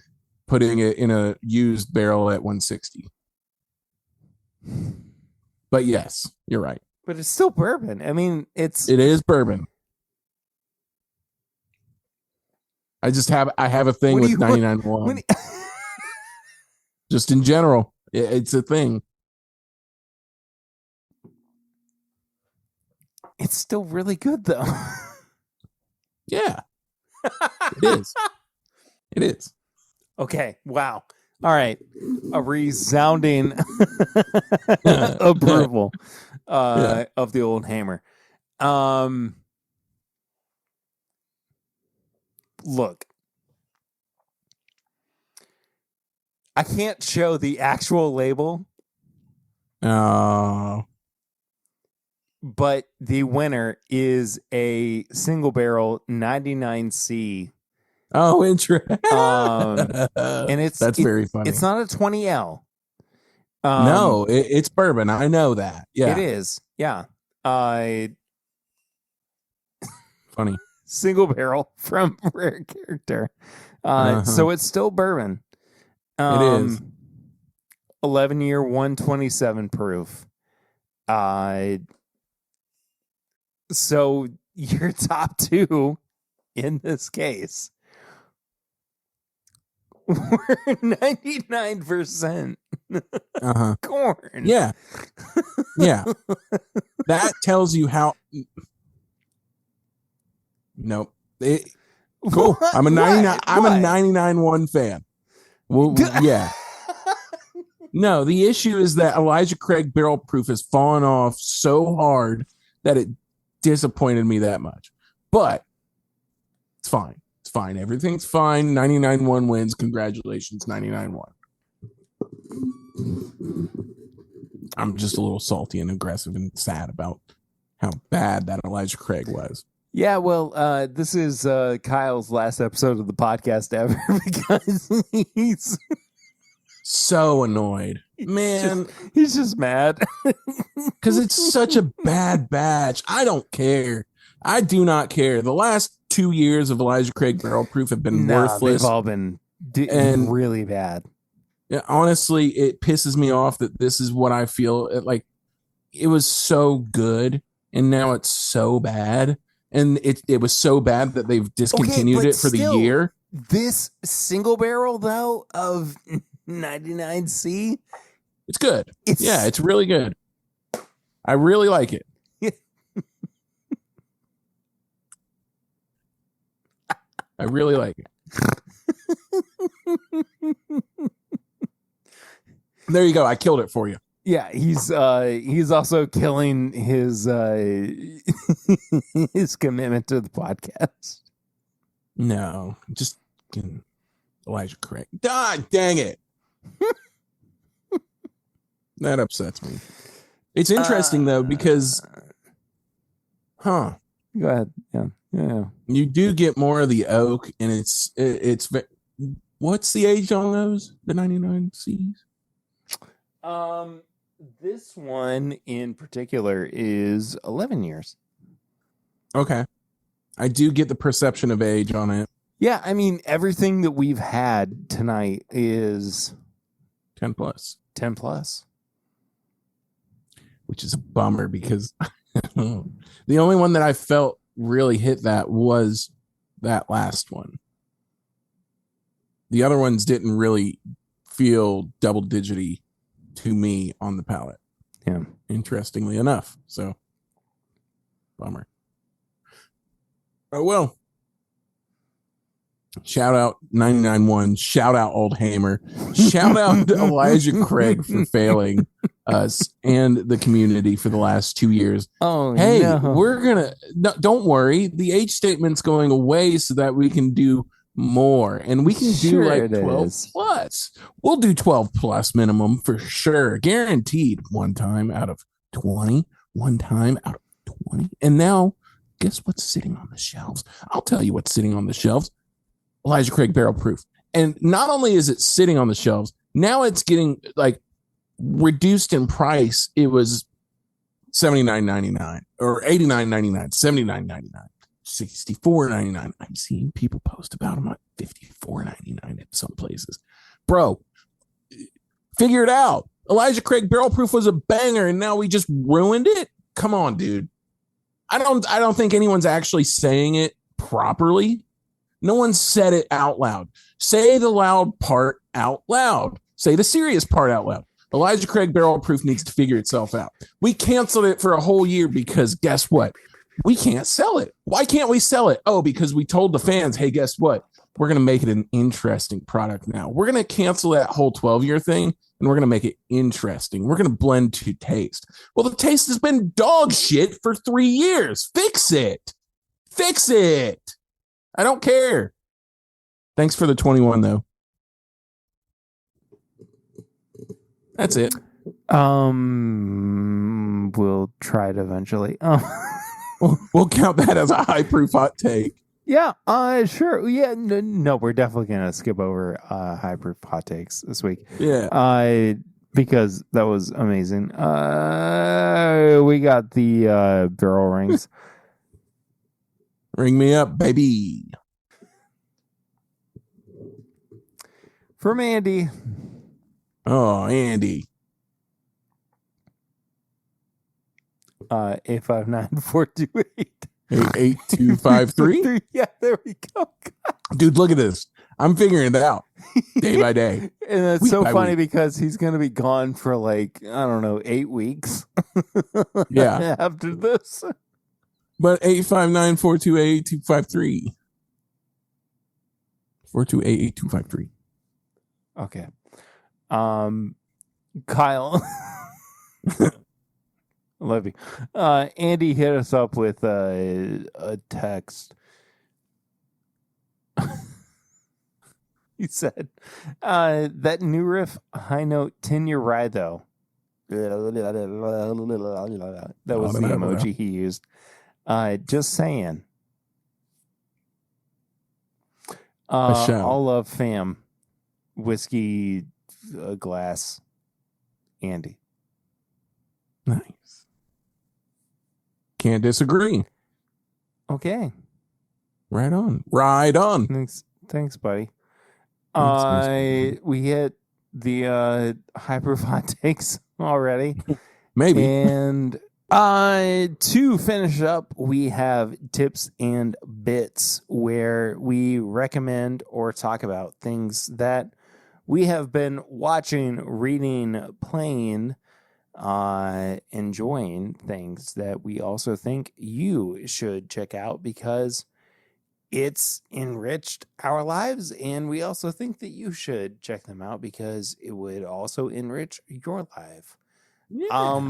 putting it in a used barrel at 160. But yes, you're right. But it's still bourbon. I mean, It is bourbon. I have a thing with 99.1. Just in general, it's a thing. It's still really good, though. Yeah, it is. It is. Okay. Wow. All right. A resounding approval of the old hammer. Look, I can't show the actual label. Oh. But the winner is a single barrel 99C. Oh, interesting. And that's very funny. It's not a 20L. No, it's bourbon. I know that. Yeah, it is. Yeah. Funny. Single barrel from Rare Character. So it's still bourbon. It is 11-year 127 proof. So your top two in this case were 99% corn. Yeah. Yeah. That tells you how. Nope. Cool. What? I'm a 99. I'm What? a 99.1 fan. Well, yeah. No, the issue is that Elijah Craig Barrel Proof has fallen off so hard that it disappointed me that much. But it's fine. It's fine. Everything's fine. 99.1 wins. Congratulations, 99.1. I'm just a little salty and aggressive and sad about how bad that Elijah Craig was. Yeah, well, this is Kyle's last episode of the podcast ever because he's so annoyed. Man, he's just mad because it's such a bad batch. I don't care. I do not care. The last 2 years of Elijah Craig Barrel Proof have been worthless. They've all been really bad. Yeah, honestly, it pisses me off that this is what I feel like. It was so good, and now it's so bad. And it was so bad that they've discontinued it for the year. This single barrel, though, of 99C, it's good. It's really good. I really like it. I really like it. There you go. I killed it for you. Yeah, he's also killing his his commitment to the podcast. No, just Elijah Craig. God dang it. That upsets me. It's interesting though because Go ahead. Yeah. You do get more of the oak, and it's what's the age on those? The 99Cs? This one in particular is 11 years. Okay. I do get the perception of age on it. Yeah, I mean, everything that we've had tonight is 10 plus. 10 plus. Which is a bummer because the only one that I felt really hit that was that last one. The other ones didn't really feel double digity to me on the palate. Yeah. Interestingly enough. So, bummer. Oh, well. Shout out 99.1. Shout out Old Hammer. Shout out Elijah Craig for failing us and the community for the last 2 years. Oh, hey, no. we're going to, don't worry. The age statement's going away so that we can do more, and we can do like 12 plus. We'll do 12 plus minimum for sure, guaranteed. One time out of 20. And now guess what's sitting on the shelves? I'll tell you what's sitting on the shelves. Elijah Craig Barrel Proof. And not only is it sitting on the shelves, now it's getting like reduced in price. It was $79.99 or $89.99, $79.99. $64.99. I'm seeing people post about them at $54.99 at some places. Bro, figure it out. Elijah Craig Barrel Proof was a banger, and now we just ruined it. come on, dude. I don't think anyone's actually saying it properly. No one said it out loud. Say the loud part out loud. Say the serious part out loud. Elijah Craig Barrel Proof needs to figure itself out. We canceled it for a whole year because guess what? We can't sell it. Why can't we sell it? Oh, because we told the fans, hey, guess what? We're going to make it an interesting product now. We're going to cancel that whole 12-year thing and we're going to make it interesting. We're going to blend to taste. Well, the taste has been dog shit for 3 years. Fix it. Fix it. I don't care. Thanks for the 21, though. That's it. We'll try it eventually. We'll count that as a high proof hot take. Yeah, sure. Yeah, no, we're definitely gonna skip over high proof hot takes this week. Yeah. Because that was amazing. We got the barrel rings. Ring me up, baby. From Andy. Oh, Andy. 859-428. 8253. Yeah, there we go. Dude, look at this. I'm figuring it out day by day. And it's week so by funny week. because he's going to be gone for like, I don't know, 8 weeks. Yeah. After this. But 859-428-8253. 428-8253. Okay. Kyle. Love you. Andy hit us up with a text. He said, that new riff, high note, 10-year ride, though. That was the emoji he used. Just saying. All love, fam. Whiskey glass. Andy. Nice. Can't disagree. Okay. Right on. Right on. Thanks, buddy. Thanks, we hit the hyper hot takes already. Maybe. And to finish up, we have tips and bits where we recommend or talk about things that we have been watching, reading, playing, enjoying, things that we also think you should check out because it's enriched our lives, and we also think that you should check them out because it would also enrich your life. Yeah.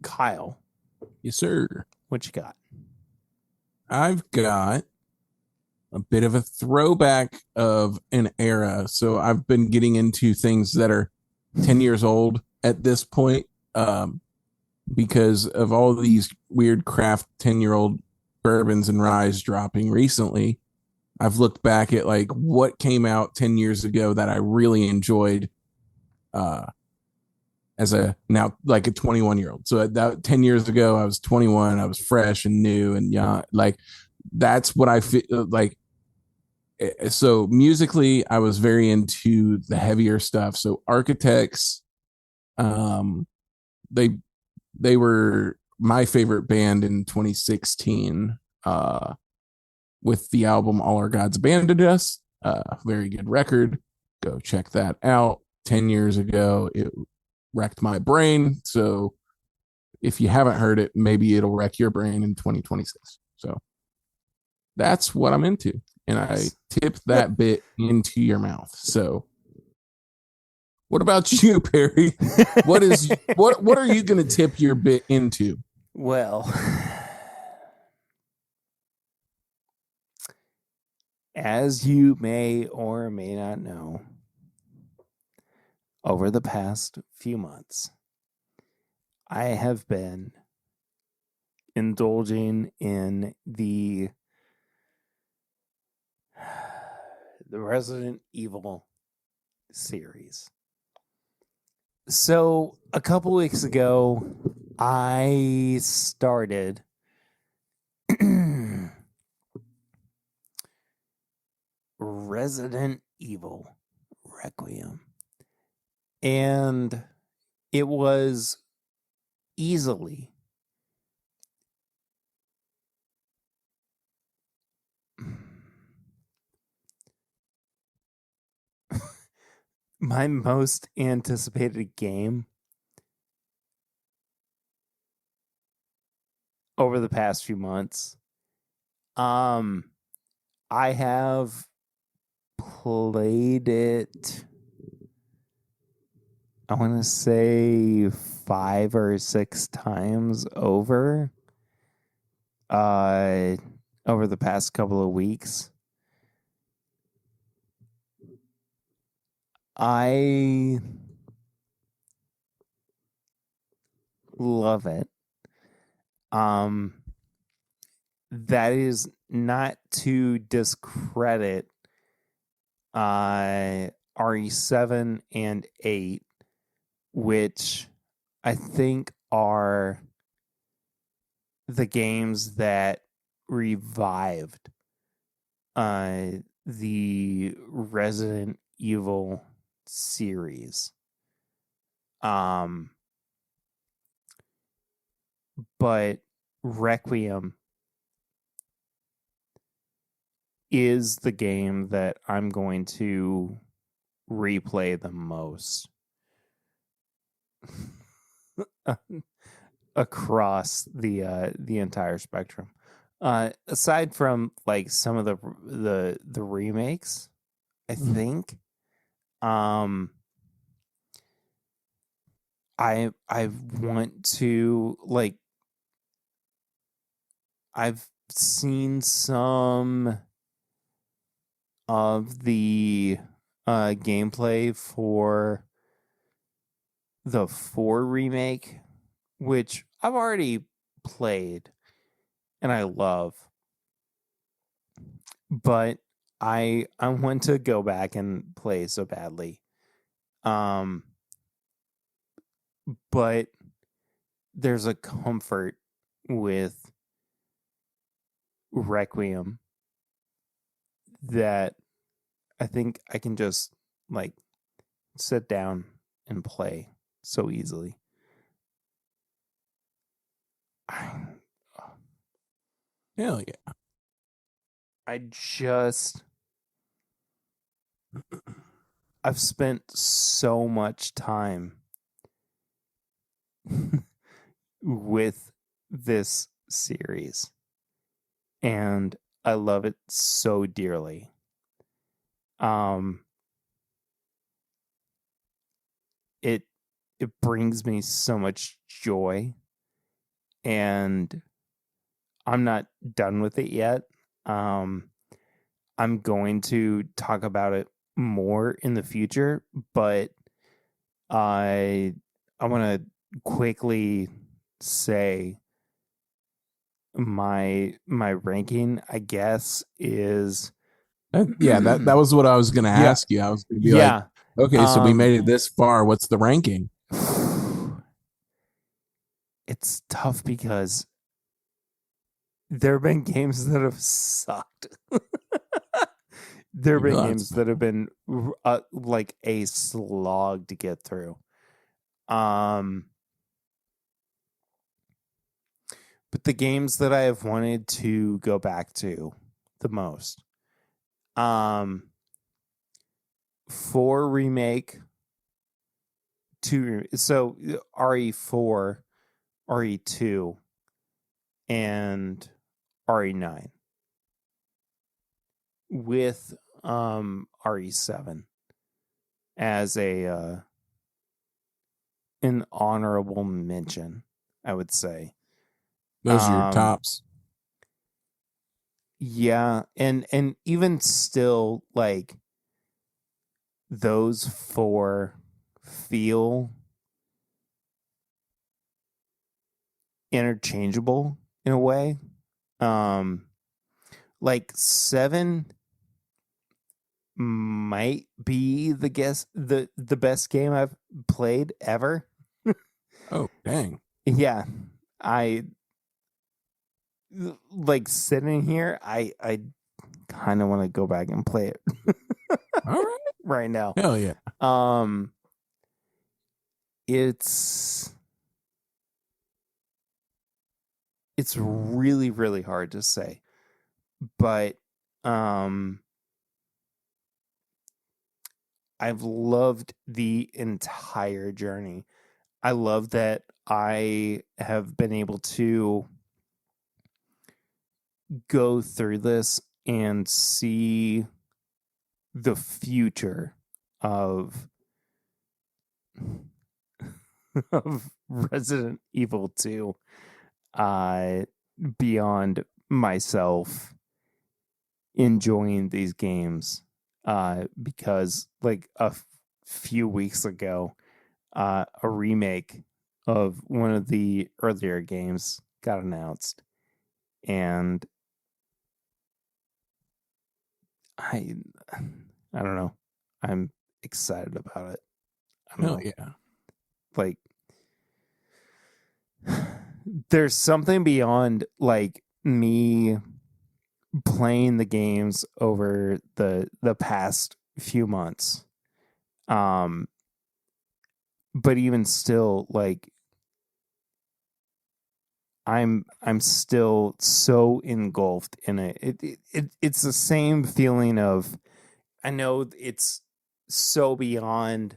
Kyle. Yes, sir. What you got? I've got a bit of a throwback of an era. So I've been getting into things that are 10 years old at this point, because of all of these weird craft 10-year-old bourbons and ryes dropping recently. I've looked back at like what came out 10 years ago that I really enjoyed as a now like a 21-year-old. So that 10 years ago I was 21, I was fresh and new and young. Like that's what I feel like. So musically I was very into the heavier stuff. So Architects, they were my favorite band in 2016, with the album All Our Gods Abandoned Us. Very good record. Go check that out. 10 years ago, it wrecked my brain. So if you haven't heard it, maybe it'll wreck your brain in 2026. So that's what I'm into. And I tip that bit into your mouth. So what about you, Perry? What are you going to tip your bit into? Well, as you may or may not know, over the past few months, I have been indulging in the Resident Evil series. So a couple weeks ago, I started Resident Evil Requiem. And it was easily My most anticipated game over the past few months. I have played it, I want to say 5 or 6 times uh over the past couple of weeks. I love it. That is not to discredit RE7 and 8, which I think are the games that revived the Resident Evil series. But Requiem is the game that I'm going to replay the most across the entire spectrum. Aside from like some of the remakes, I think I want to, like, I've seen some of the gameplay for the 4 remake, which I've already played and I love, but I want to go back and play so badly. But there's a comfort with Requiem that I think I can just like sit down and play so easily. Hell yeah. I've spent so much time with this series and I love it so dearly. It brings me so much joy, and I'm not done with it yet. I'm going to talk about it more in the future, but I want to quickly say my ranking, I guess, is that was what I was going to ask you. I was going to be like, okay, so we made it this far. What's the ranking? It's tough because there have been games that have sucked. There have been games that have been like a slog to get through. But the games that I have wanted to go back to the most, 4 remake, 2, so RE4, RE2, and RE9 with RE7 as a an honorable mention, I would say. Those are your tops. Yeah, and even still, like, those 4 feel interchangeable in a way. Like 7 might be the best game I've played ever. Oh, dang. Yeah. I like sitting here, I kind of want to go back and play it. All right. Right now. Hell yeah. It's really, really hard to say. But I've loved the entire journey. I love that I have been able to go through this and see the future of of Resident Evil 2 beyond myself enjoying these games because like a few weeks ago a remake of one of the earlier games got announced, and I don't know, I'm excited about it. I don't Hell know. yeah. Like there's something beyond like me playing the games over the past few months, but even still, like I'm still so engulfed in it. It's the same feeling of, I know it's so beyond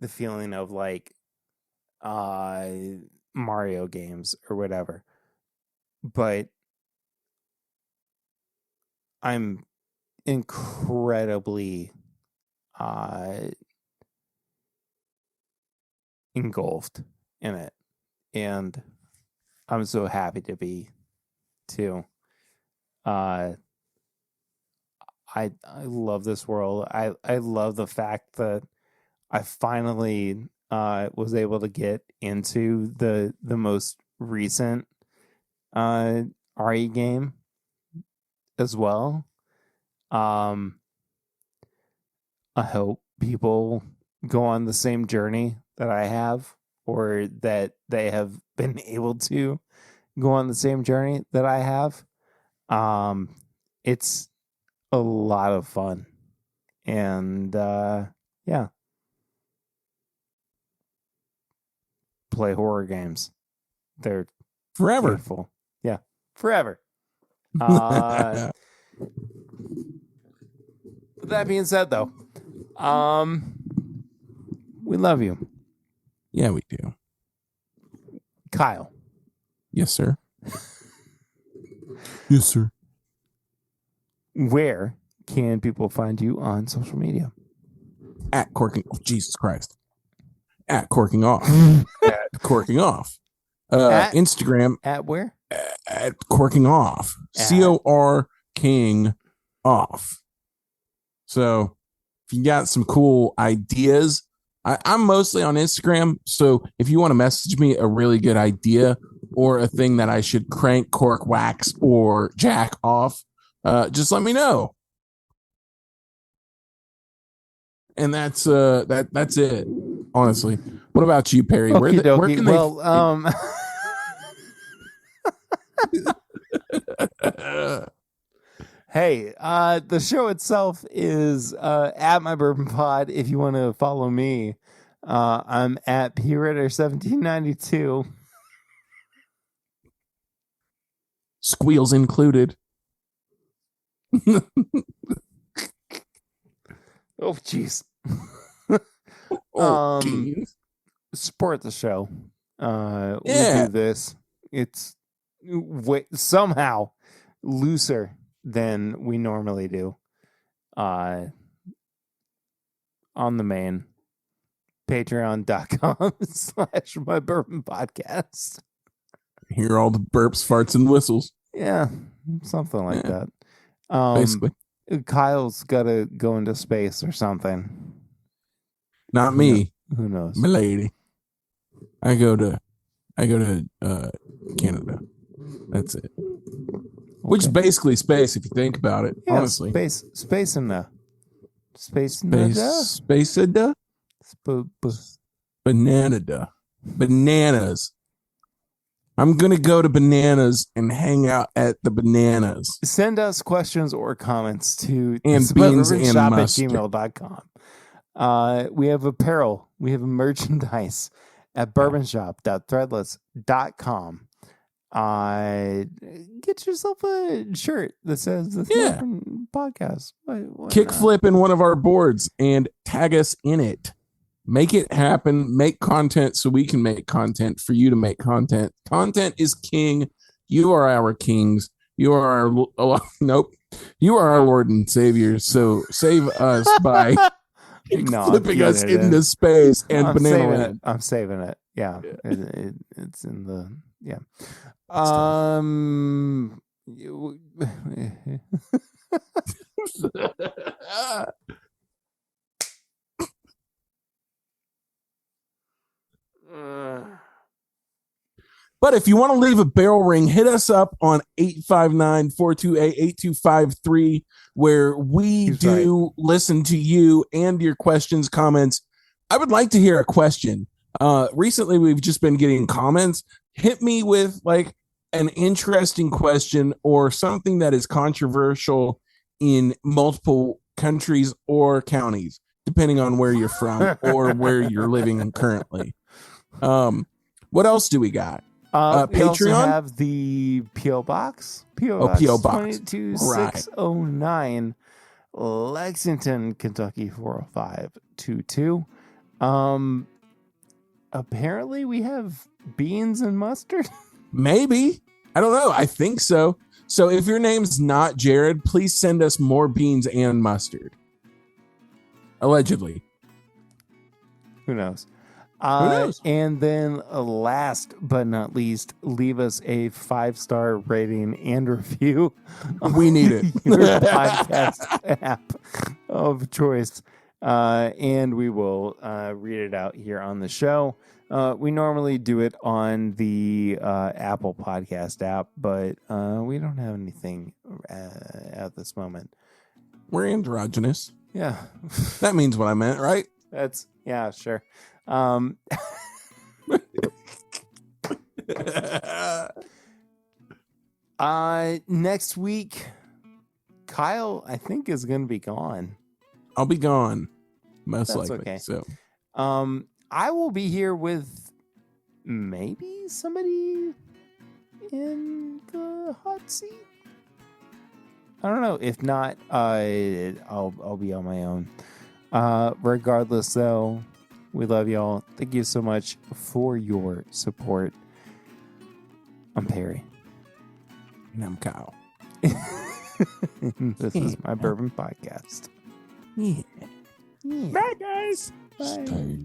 the feeling of like Mario games or whatever, but I'm incredibly engulfed in it, and I'm so happy to be too. I love this world. I love the fact that I finally was able to get into the most recent RE game as well. I hope people go on the same journey that I have, or that they have been able to go on the same journey that I have. It's a lot of fun, and yeah, play horror games. They're Forever. beautiful. Yeah, forever. With that being said, though, we love you, Yeah, we do. Kyle. Yes, sir. Yes, sir. Where can people find you on social media? At Corking. Oh, Jesus Christ. At Corking Off. At Corking Off. Instagram. At where? At Corking Off. COR King Off. So if you got some cool ideas, I'm mostly on Instagram. So if you want to message me a really good idea or a thing that I should crank, cork, wax, or jack off, just let me know. And that's it. Honestly, what about you, Perry? Where can they? Hey, the show itself is at my Bourbon Pod. If you want to follow me, I'm at PRitter1792. Squeals included. Oh, jeez. Geez. Support the show. We do this. It's somehow looser than we normally do. On the main patreon.com/my bourbon podcast. Hear all the burps, farts, and whistles. Yeah, something like that. Basically. Kyle's got to go into space or something. Not me. Who knows? My lady. I go to Canada. That's it. Okay. Which is basically space if you think about it. Yeah, honestly. Space in the Bananas. I'm going to go to Bananas and hang out at the Bananas. Send us questions or comments to and beans and bourbonshop@gmail.com. We have apparel. We have merchandise at bourbonshop.threadless.com. Get yourself a shirt that says the podcast. Why Kickflip in one of our boards and tag us in it. Make it happen. Make content so we can make content for you to make content. Content is king. You are our kings. You are our nope. You are our Lord and Savior. So save us by flipping us into space and I'm banana saving land. it. I'm saving it. Yeah. It's in the But if you want to leave a barrel ring, hit us up on 859-428-8253, where we listen to you and your questions, comments. I would like to hear a question. Recently, we've just been getting comments. Hit me with like an interesting question or something that is controversial in multiple countries or counties, depending on where you're from or where you're living currently. What else do we got? we Patreon? also have the P.O. Box. P.O. Box 22609, Lexington, Kentucky 40522. Apparently we have beans and mustard. Maybe. I don't know. I think so. So if your name's not Jared, please send us more beans and mustard. Allegedly. Who knows? And then last but not least, leave us a 5-star rating and review. We need it. Your podcast app of choice. And we will read it out here on the show. We normally do it on the Apple Podcast app, but we don't have anything at this moment. We're androgynous. Yeah. That means what I meant, right? Yeah, sure. Next week, Kyle, I think, is going to be gone. I'll be gone, most likely. Okay. So, I will be here with maybe somebody in the hot seat. I don't know. If not, I'll be on my own. Regardless, though, we love y'all. Thank you so much for your support. I'm Perry. And I'm Kyle. This is my Bourbon Podcast. Yeah. Bye, guys. Bye. Stay